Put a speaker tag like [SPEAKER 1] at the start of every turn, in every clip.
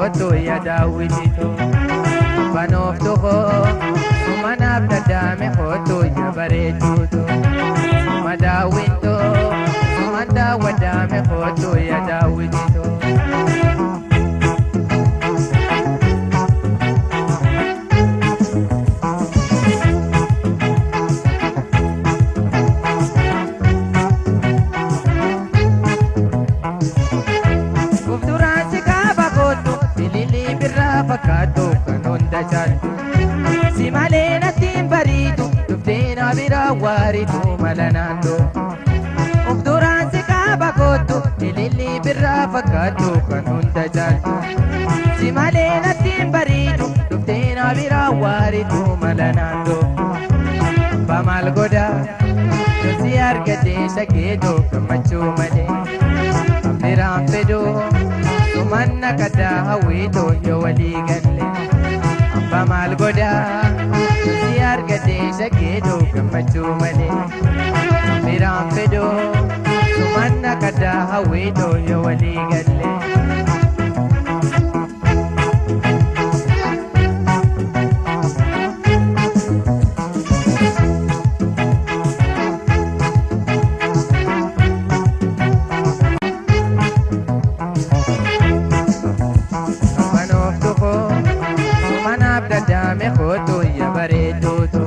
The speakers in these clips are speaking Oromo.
[SPEAKER 1] kootu ya daawwititu banoof tokko sumanaaf daddaame kootu ya bareechuutu suma daawwinto suma daawwadaame kootu ya daawwititu. Fakkaatu kan hunda caaltu si malee nattiin bariitu dhuftee na bira waaritu mala naannoo of duraan si qaaba kootu ilillii birraa fakkaatu kan hunda caaltu si malee nattiin bariitu dhuftee na bira waaritu mala naannoo abbaa maal godhaa yoo si argatee shakeetoo gammachuu malee biraan fedhoo sumanna kadaa hawwiitoo yoo walii galle abbaa maal godhaa yoo si argatee shakeetoo gammachuu malee biraan fedhoo sumanna kadaa hawwiitoo yoo walii galle. Daddaame kootu ya bareeduutu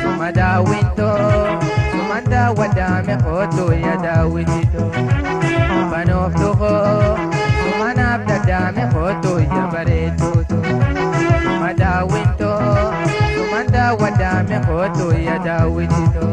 [SPEAKER 1] suma daawwinto suma daawwadaame kootu ya daawwititu banoof tokko sumanaaf daddaame kootu ya bareeduutu suma daawwinto suma daawwadaame kootu ya daawwititu.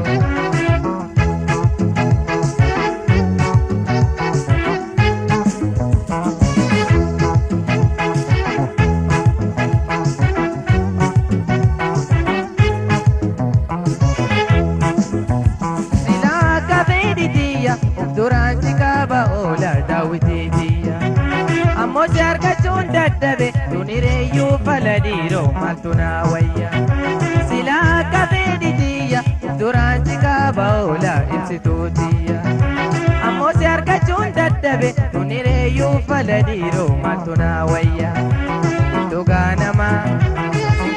[SPEAKER 1] Duraan si qaaba oola daawwitiitiya ammoo si argachuun dadhabe dunireeyyuu fala dhiiroo maaltu naa wayya silaa akka fedhitiya duraan si qaaba oola ibsituutiya ammoo si argachuun dadhabe dunireeyyuu fala dhiiroo maaltu naa wayya dhugaa namaa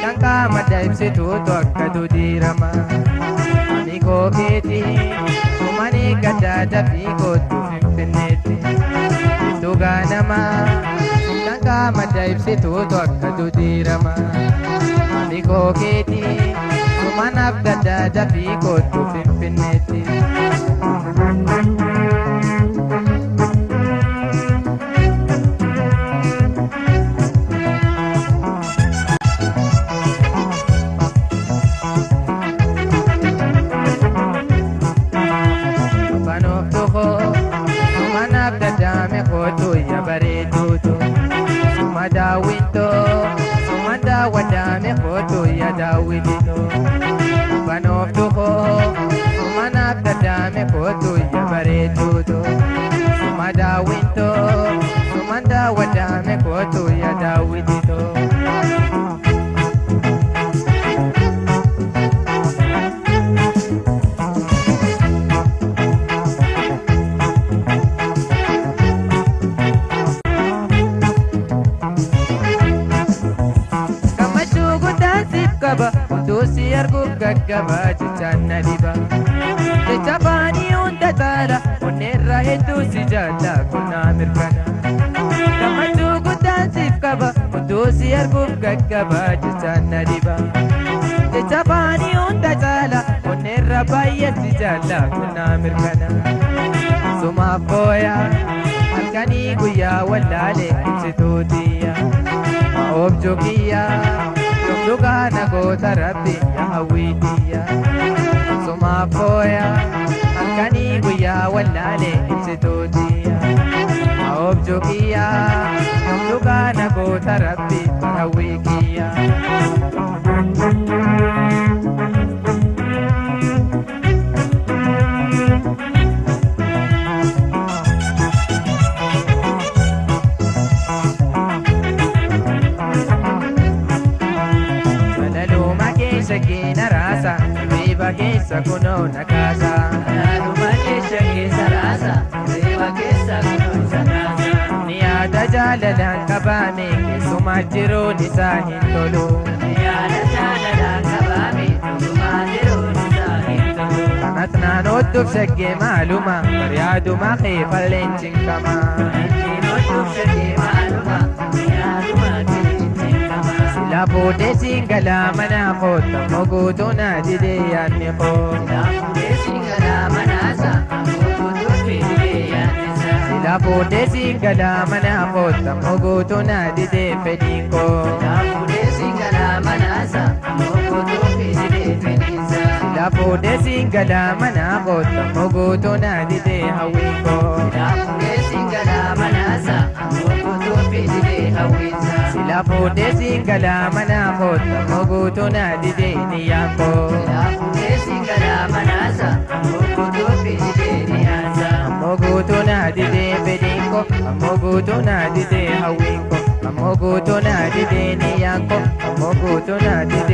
[SPEAKER 1] kan qaamada ibsituutu akka dudiirama ani kookeetii mani gadada fiko tu finfinnetti dhugaa namaa kan qaamada ibsituutu akka dudiirama ani kookeetii sumanaaf gadada fiko tu finfinnetti. Suma daawwinto suma daawwadaame kootu ya daawwititu banoof tokko sumanaaf daddaame kootu ya bareeduutu suma daawwinto suma daawwadaame kootu ya daawwititu. Utuusi arguuf gaggabaa jechaan na dhiba jecha faanii hunda taala onneerraa hedduu si jaallaa kunnaa mirkana gammachuu guddaan siif qaba utuusi arguuf gaggabaa jechaan na dhiba jecha faanii hunda taala onneerraa baay'ee si jaallaa kunnaa mirkana sumaaf booyaa halkanii guyyaa wallaalee ibsituutiya maa'oobjuu kiyyaa dhugaa nagoota rabbi ya hawwiitiya sumaaf booyaa halkanii guyyaa wallaalee ibsituutiya maa'oobjuu kiyyaa dhugaa nagoota rabbi ya hawwiikiyya. Keessa raasa riba keessa kunoo na kaasa yaaduma keessa raasa riba keessa kunoo isa kaasa ni yaada jaalalaan qabaame Dhugumaa jiruun isaa hin tolu. Kanas naannootuuf shaggee maaluma bariyaaduma keefalleen cinkama. Sila fuudhee siin galaa manaa koota moguutuu na didee yaadni koo. Sila fuudhee siin galaa manaa koota moguutuu na didee fedhiin koo. Sila fuudhee siin galaa manaa koota moguutuu na didee hawwiin koo. Sila fuudhee siin galaa manaa koota moguutuu na didee niyyaan koo. Moguutuu na didee fedhiin koo. Moguutuu na didee hawwiin koo. Moguutuu na didee niyyaan koo. Moguutuu na didee